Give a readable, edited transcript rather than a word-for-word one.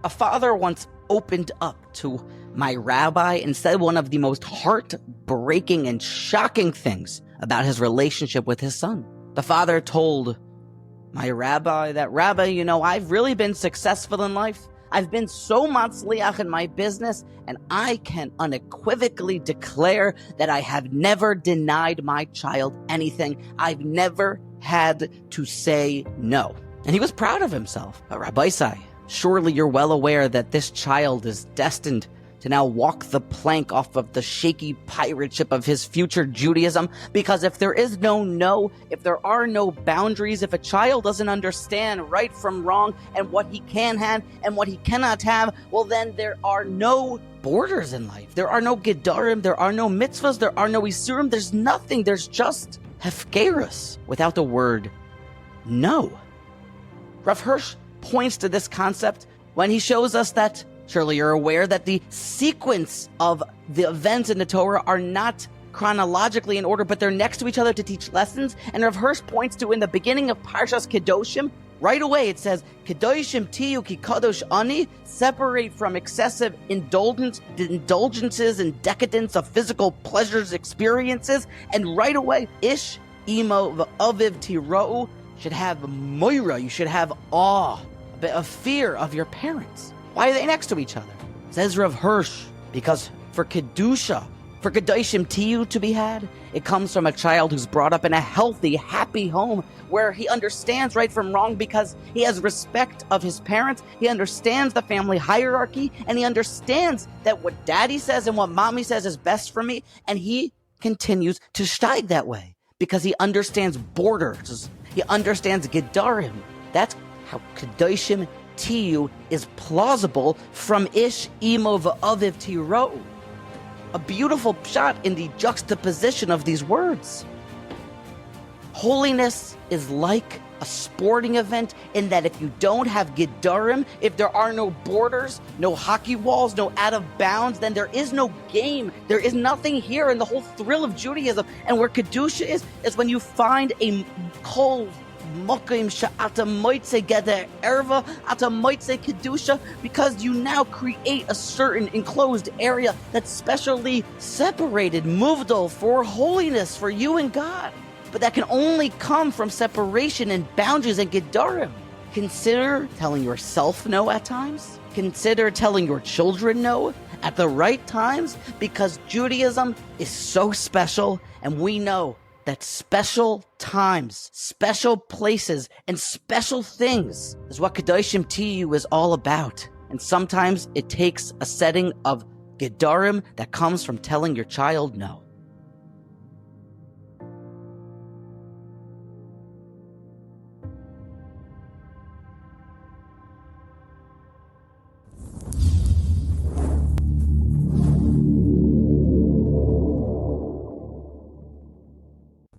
A father once opened up to my rabbi and said one of the most heartbreaking and shocking things about his relationship with his son. The father told my rabbi that, Rabbi, I've really been successful in life. I've been so matzliach in my business, and I can unequivocally declare that I have never denied my child anything. I've never had to say no. And he was proud of himself. Rabbi Sai, surely you're well aware that this child is destined to now walk the plank off of the shaky pirate ship of his future Judaism, because if there is no, if there are no boundaries, if a child doesn't understand right from wrong and what he can have and what he cannot have, well then there are no borders in life. There are no gedarim, there are no mitzvahs, there are no isurim, there's nothing, there's just hefkerus without the word no. Rav Hirsch points to this concept when he shows us that surely you're aware that the sequence of the events in the Torah are not chronologically in order, but they're next to each other to teach lessons. And Rav Hirsch points to in the beginning of Parshas Kedoshim, right away it says, Kedoshim tiyu ki kadosh ani, separate from excessive indulgences and decadence of physical pleasures, experiences. And right away, ish imo v'aviv tira'u, should have moira, you should have awe, a bit of fear of your parents. Why are they next to each other? Says Rav Hirsch, because for Kedusha, for Kedoshim tiyu to be had, it comes from a child who's brought up in a healthy, happy home where he understands right from wrong because he has respect of his parents, he understands the family hierarchy, and he understands that what daddy says and what mommy says is best for me, and he continues to steig that way because he understands borders, he understands gedarim. That's how Kedoshim tiyu is plausible from ish imo v'aviv tira'u. A beautiful shot in the juxtaposition of these words. Holiness is like a sporting event in that if you don't have gedarim, if there are no borders, no hockey walls, no out of bounds, then there is no game. There is nothing here in the whole thrill of Judaism. And where Kedusha is when you find a kol mokim she'ata moitze geder erva, ata moitze kedusha, because you now create a certain enclosed area that's specially separated, muvdal, for holiness, for you and God. But that can only come from separation and boundaries and gedarim. Consider telling yourself no at times. Consider telling your children no at the right times, because Judaism is so special, and we know that special times, special places, and special things is what Kedoshim tiyu is all about. And sometimes it takes a setting of gedarim that comes from telling your child no.